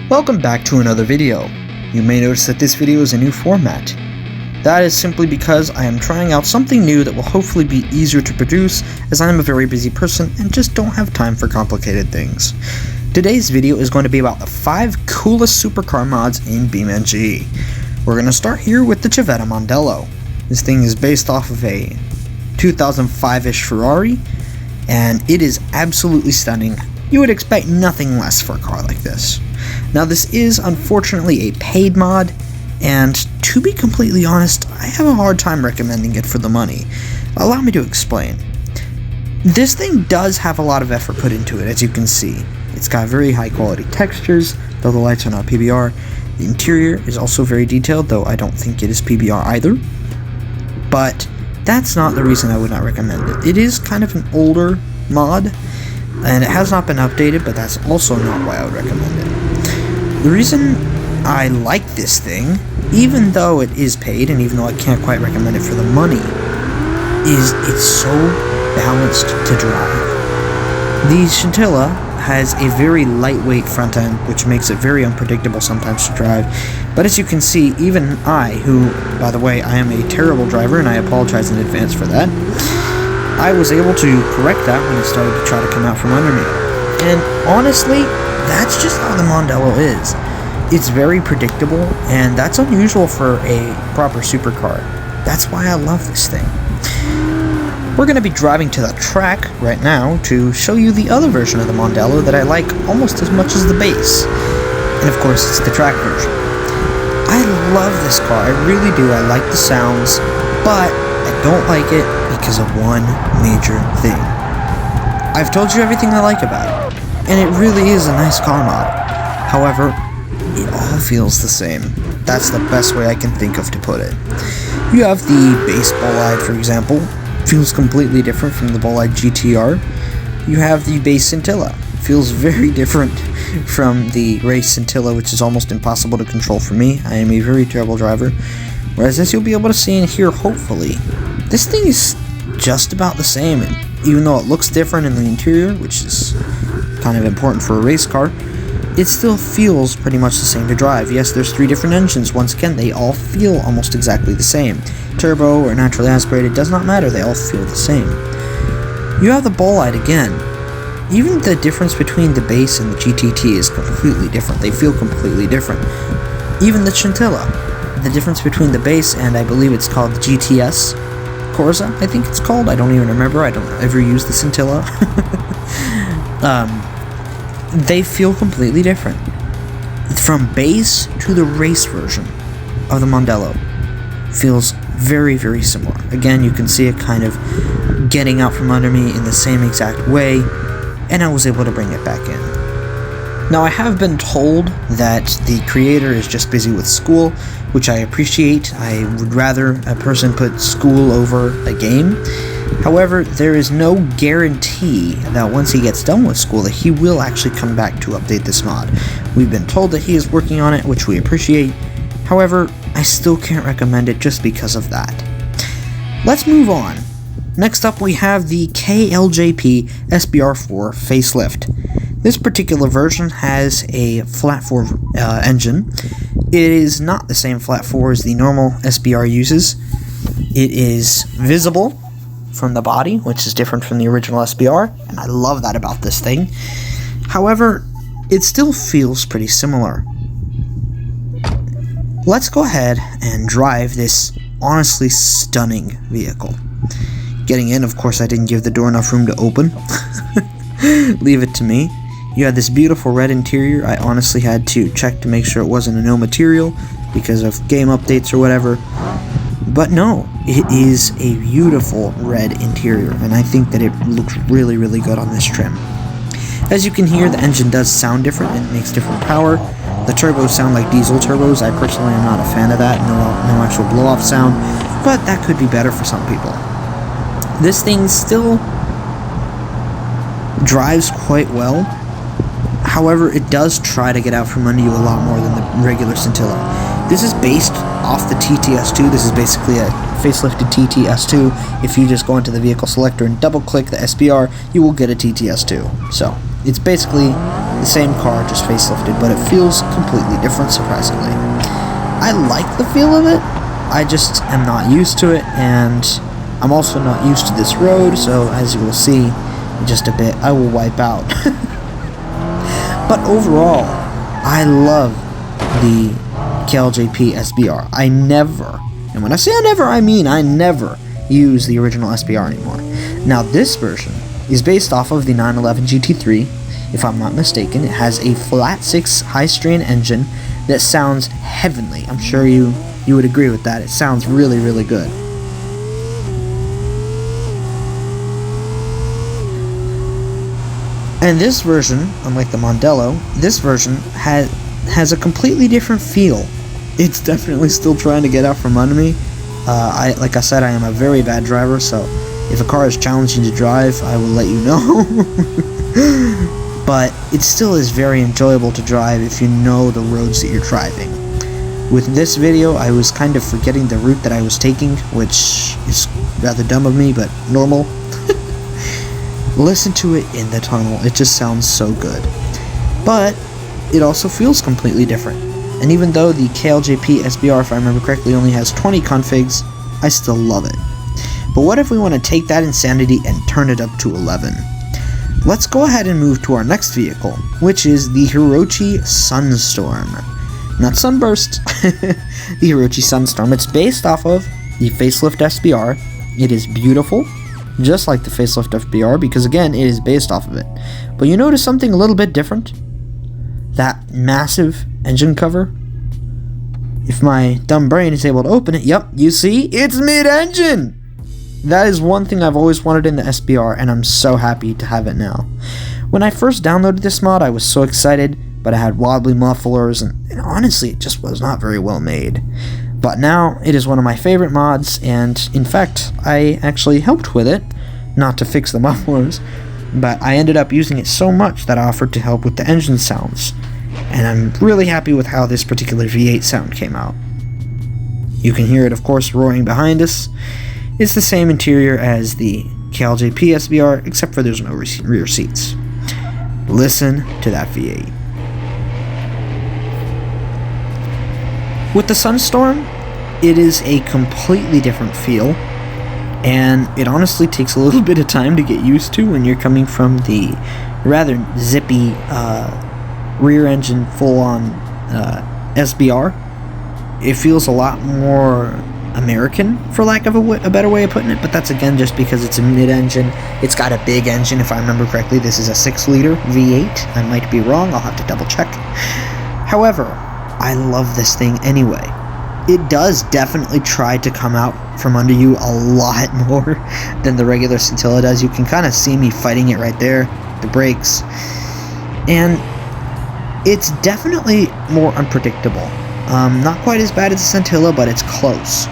Welcome back to another video. You may notice that this video is a new format. That is simply because I am trying out something new that will hopefully be easier to produce, as I am a very busy person and just don't have time for complicated things. Today's video is going to be about the 5 coolest supercar mods in BeamNG. We're going to start here with the Chavetta Mondello. This thing is based off of a 2005-ish Ferrari, and it is absolutely stunning. You would expect nothing less for a car like this. Now, this is unfortunately a paid mod, and to be completely honest, I have a hard time recommending it for the money. Allow me to explain. This thing does have a lot of effort put into it, as you can see. It's got very high quality textures, though the lights are not PBR. The interior is also very detailed, though I don't think it is PBR either. But that's not the reason I would not recommend it. It is kind of an older mod, and it has not been updated, but that's also not why I would recommend it. The reason I like this thing, even though it is paid, and even though I can't quite recommend it for the money, is it's so balanced to drive. The Scintilla has a very lightweight front end, which makes it very unpredictable sometimes to drive, but as you can see, even I, who, by the way, I am a terrible driver, and I apologize in advance for that, I was able to correct that when it started to try to come out from under me. And honestly, that's just how the Mondello is. It's very predictable, and that's unusual for a proper supercar. That's why I love this thing. We're going to be driving to the track right now to show you the other version of the Mondello that I like almost as much as the base. And of course, it's the track version. I love this car, I really do. I like the sounds, but I don't like it because of one major thing. I've told you everything I like about it, and it really is a nice car mod. However, it all feels the same. That's the best way I can think of to put it. You have the base Bullyad, for example. Feels completely different from the Bullyad GTR. You have the base Scintilla. Feels very different from the race Scintilla, which is almost impossible to control for me. I am a very terrible driver. Whereas, as you'll be able to see and hear, hopefully, this thing is just about the same. And even though it looks different in the interior, which is kind of important for a race car, it still feels pretty much the same to drive. Yes, there's 3 different engines. Once again, they all feel almost exactly the same. Turbo or naturally aspirated, does not matter, they all feel the same. You have the Bullyad again. Even the difference between the base and the GTT is completely different. They feel completely different. Even the Scintilla. The difference between the base and I believe it's called the GTS Aquarosa, I think it's called. I don't even remember. I don't ever use the Scintilla. They feel completely different. From base to the race version of the Mondello feels very, very similar. Again, you can see it kind of getting out from under me in the same exact way, and I was able to bring it back in. Now, I have been told that the creator is just busy with school, which I appreciate. I would rather a person put school over a game. However, there is no guarantee that once he gets done with school that he will actually come back to update this mod. We've been told that he is working on it, which we appreciate. However, I still can't recommend it just because of that. Let's move on. Next up, we have the KLJP SBR4 facelift. This particular version has a flat 4 engine. It is not the same flat 4 as the normal SBR uses. It is visible from the body, which is different from the original SBR, and I love that about this thing. However, it still feels pretty similar. Let's go ahead and drive this honestly stunning vehicle. Getting in, of course, I didn't give the door enough room to open. Leave it to me. You had this beautiful red interior. I honestly had to check to make sure it wasn't a no material because of game updates or whatever. But no, it is a beautiful red interior, and I think that it looks really, really good on this trim. As you can hear, the engine does sound different and makes different power. The turbos sound like diesel turbos. I personally am not a fan of that. No actual blow-off sound, but that could be better for some people. This thing still drives quite well. However, it does try to get out from under you a lot more than the regular Scintilla. This is based off the TTS2. This is basically a facelifted TTS2. If you just go into the vehicle selector and double click the SBR, you will get a TTS2. So It's basically the same car, just facelifted, but it feels completely different, surprisingly. I like the feel of it, I just am not used to it, and I'm also not used to this road, so as you will see in just a bit, I will wipe out. But overall, I love the KLJP SBR. I never, and when I say I never, I mean I never use the original SBR anymore. Now this version is based off of the 911 GT3, if I'm not mistaken. It has a flat 6 high-strain engine that sounds heavenly. I'm sure you would agree with that. It sounds really, really good. And this version, unlike the Mondello, this version has a completely different feel. It's definitely still trying to get out from under me. Like I said, I am a very bad driver, so if a car is challenging to drive, I will let you know. But it still is very enjoyable to drive if you know the roads that you're driving. With this video, I was kind of forgetting the route that I was taking, which is rather dumb of me, but normal. Listen to it in the tunnel, it just sounds so good. But it also feels completely different. And even though the KLJP SBR, if I remember correctly, only has 20 configs, I still love it. But what if we want to take that insanity and turn it up to 11? Let's go ahead and move to our next vehicle, which is the Hirochi Sunstorm. Not Sunburst, the Hirochi Sunstorm. It's based off of the facelift SBR. It is beautiful, just like the facelift SBR, because again, it is based off of it. But you notice something a little bit different? That massive engine cover? If my dumb brain is able to open it, yep, you see, it's mid-engine! That is one thing I've always wanted in the SBR, and I'm so happy to have it now. When I first downloaded this mod, I was so excited, but I had wobbly mufflers, and honestly, it just was not very well made. But now, it is one of my favorite mods, and in fact, I actually helped with it, not to fix the mufflers, but I ended up using it so much that I offered to help with the engine sounds, and I'm really happy with how this particular V8 sound came out. You can hear it, of course, roaring behind us. It's the same interior as the KLJP SBR, except for there's no rear seats. Listen to that V8. With the Sunstorm, it is a completely different feel, and it honestly takes a little bit of time to get used to when you're coming from the rather zippy rear engine full-on SBR. It feels a lot more American, for lack of a better way of putting it, but that's again just because it's a mid-engine. It's got a big engine, if I remember correctly. This is a 6-liter V8. I might be wrong, I'll have to double check. However, I love this thing anyway. It does definitely try to come out from under you a lot more than the regular Scintilla does. You can kind of see me fighting it right there, the brakes. And it's definitely more unpredictable. Not quite as bad as the Scintilla, but it's close.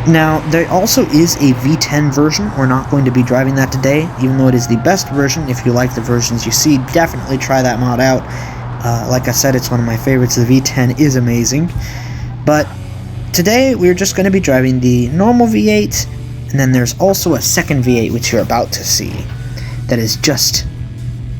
Now, there also is a V10 version. We're not going to be driving that today, even though it is the best version. If you like the versions you see, definitely try that mod out. Like I said, it's one of my favorites. The V10 is amazing. But today, we're just going to be driving the normal V8, and then there's also a second V8, which you're about to see, that is just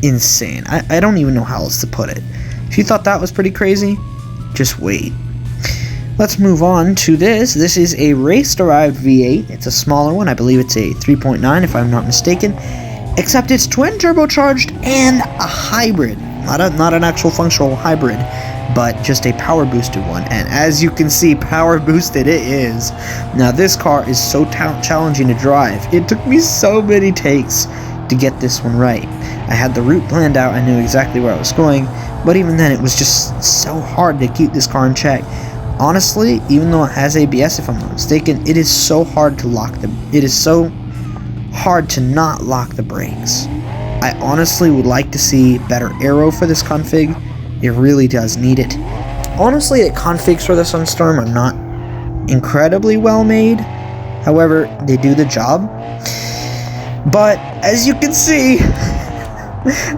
insane. I don't even know how else to put it. If you thought that was pretty crazy, just wait. Let's move on to this. This is a race-derived V8. It's a smaller one. I believe it's a 3.9 if I'm not mistaken. Except it's twin turbocharged and a hybrid. Not an actual functional hybrid, but just a power boosted one. And as you can see, power boosted it is. Now this car is so challenging to drive. It took me so many takes to get this one right. I had the route planned out. I knew exactly where I was going. But even then, it was just so hard to keep this car in check. Honestly, even though it has ABS, if I'm not mistaken, it is so hard to not lock the brakes. I honestly would like to see better aero for this config. It really does need it. Honestly, the configs for the Sunstorm are not incredibly well made. However, they do the job. But as you can see,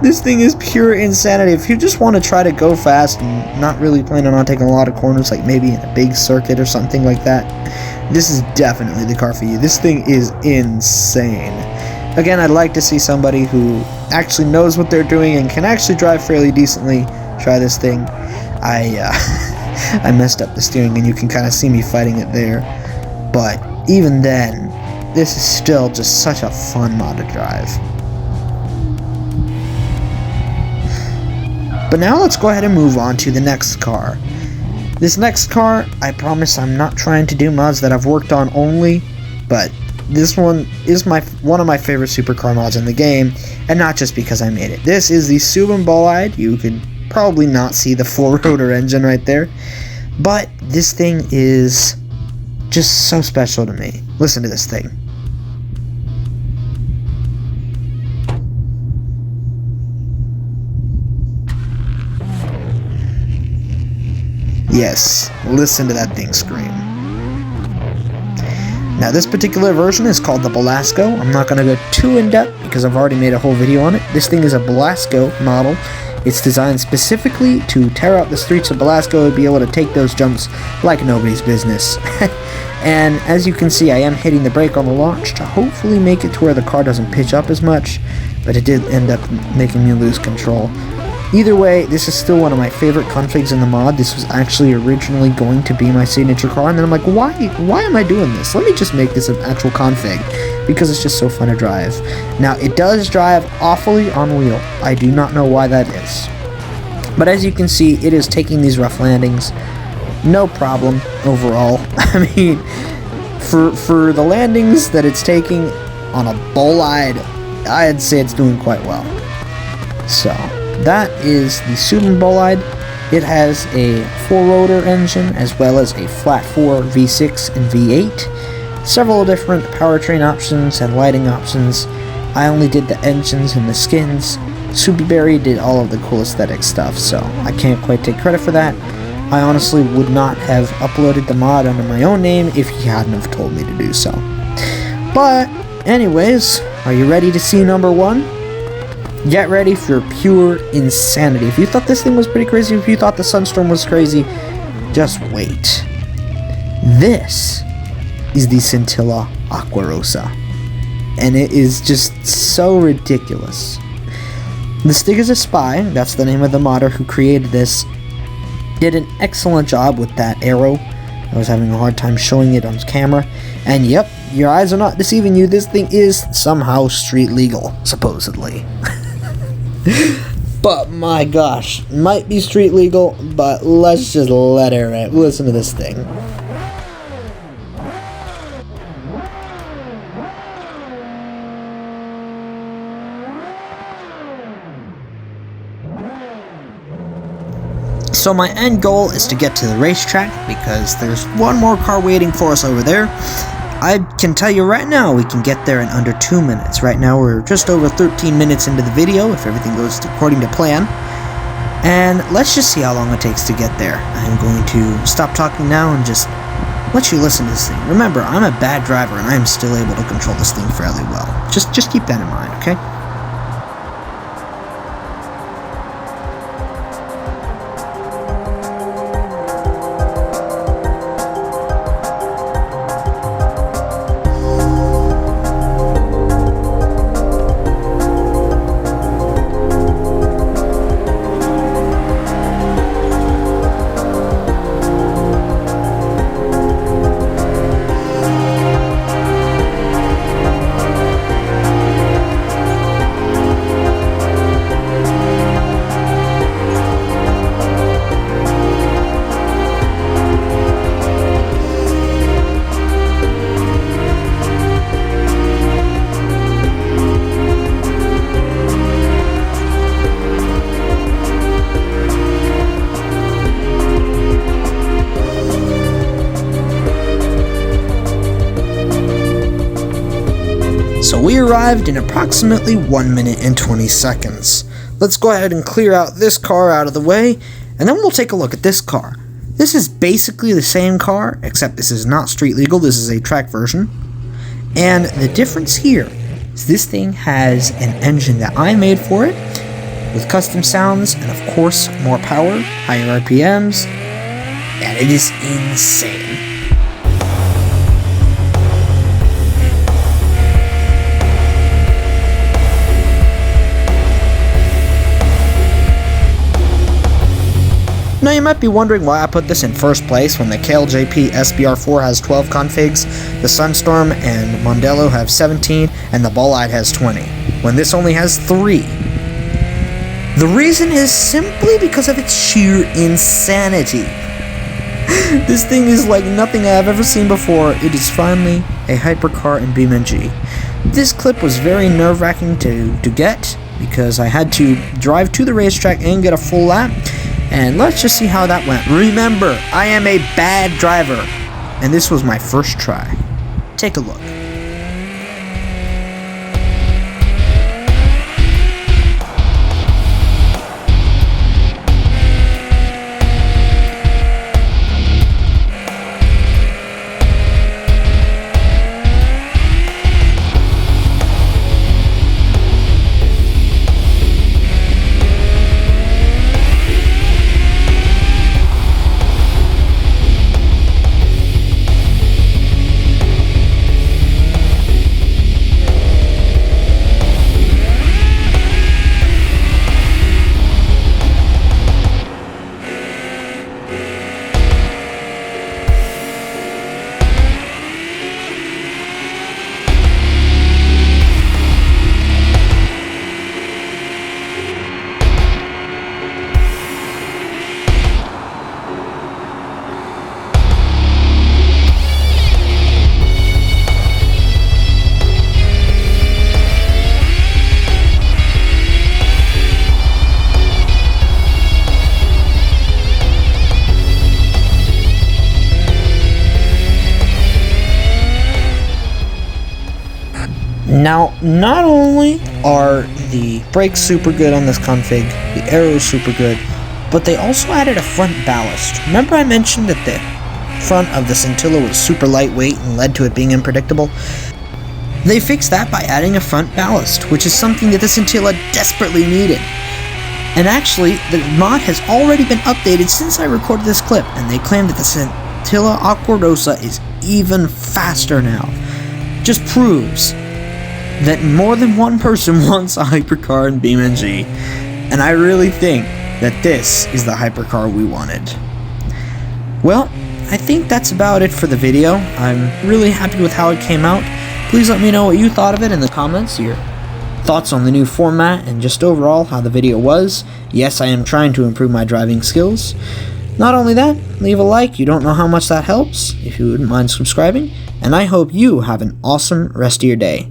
this thing is pure insanity. If you just want to try to go fast and not really planning on taking a lot of corners, like maybe in a big circuit or something like that, this is definitely the car for you. This thing is insane. Again, I'd like to see somebody who actually knows what they're doing and can actually drive fairly decently try this thing. I messed up the steering, and you can kind of see me fighting it there. But even then, this is still just such a fun mod to drive. But now let's go ahead and move on to the next car. This next car, I promise I'm not trying to do mods that I've worked on only, but this one is one of my favorite supercar mods in the game, and not just because I made it. This is the Bullyad. You can probably not see the 4-rotor engine right there, but this thing is just so special to me. Listen to this thing. Yes, listen to that thing scream. Now this particular version is called the Belasco. I'm not going to go too in-depth because I've already made a whole video on it. This thing is a Belasco model. It's designed specifically to tear out the streets of Belasco and be able to take those jumps like nobody's business. And as you can see, I am hitting the brake on the launch to hopefully make it to where the car doesn't pitch up as much, but it did end up making me lose control. Either way, this is still one of my favorite configs in the mod. This was actually originally going to be my signature car, and then I'm like, why am I doing this? Let me just make this an actual config, because it's just so fun to drive. Now, it does drive awfully on wheel. I do not know why that is. But as you can see, it is taking these rough landings. No problem overall. I mean, for the landings that it's taking on a Bullyad, I'd say it's doing quite well. So that is the Bullyad. It has a 4-rotor engine as well as a flat 4 V6 and V8. Several different powertrain options and lighting options. I only did the engines and the skins. Berry did all of the cool aesthetic stuff, so I can't quite take credit for that. I honestly would not have uploaded the mod under my own name if he hadn't have told me to do so. But anyways, are you ready to see number 1? Get ready for pure insanity. If you thought this thing was pretty crazy, if you thought the Sunstorm was crazy, just wait. This is the Scintilla Aquarosa, and it is just so ridiculous. The Stig is a Spy, that's the name of the modder who created this, did an excellent job with that arrow. I was having a hard time showing it on camera, and yep, your eyes are not deceiving you, this thing is somehow street legal, supposedly. But my gosh, might be street legal, but let's just let it rip. Listen to this thing. So my end goal is to get to the racetrack because there's one more car waiting for us over there. I can tell you right now we can get there in under 2 minutes. Right now we're just over 13 minutes into the video if everything goes according to plan. And let's just see how long it takes to get there. I'm going to stop talking now and just let you listen to this thing. Remember, I'm a bad driver and I am still able to control this thing fairly well. Just keep that in mind, okay? So we arrived in approximately 1 minute and 20 seconds. Let's go ahead and clear out this car out of the way, and then we'll take a look at this car. This is basically the same car, except this is not street legal, this is a track version. And the difference here is this thing has an engine that I made for it, with custom sounds, and of course more power, higher RPMs, and it is insane. Now you might be wondering why I put this in first place when the KLJP SBR4 has 12 configs, the Sunstorm and Mondello have 17, and the Bullyad has 20, when this only has 3. The reason is simply because of its sheer insanity. This thing is like nothing I have ever seen before. It is finally a hypercar in BeamNG. This clip was very nerve-wracking to get, because I had to drive to the racetrack and get a full lap, and let's just see how that went. Remember, I am a bad driver, and this was my first try. Take a look. Now, not only are the brakes super good on this config, the aero is super good, but they also added a front ballast. Remember I mentioned that the front of the Scintilla was super lightweight and led to it being unpredictable? They fixed that by adding a front ballast, which is something that the Scintilla desperately needed. And actually, the mod has already been updated since I recorded this clip, and they claim that the Scintilla Aquarosa is even faster now. Just proves that more than one person wants a hypercar in BeamNG, and I really think that this is the hypercar we wanted. Well, I think that's about it for the video. I'm really happy with how it came out. Please let me know what you thought of it in the comments, your thoughts on the new format, and just overall how the video was. Yes, I am trying to improve my driving skills. Not only that, leave a like, you don't know how much that helps, if you wouldn't mind subscribing, and I hope you have an awesome rest of your day.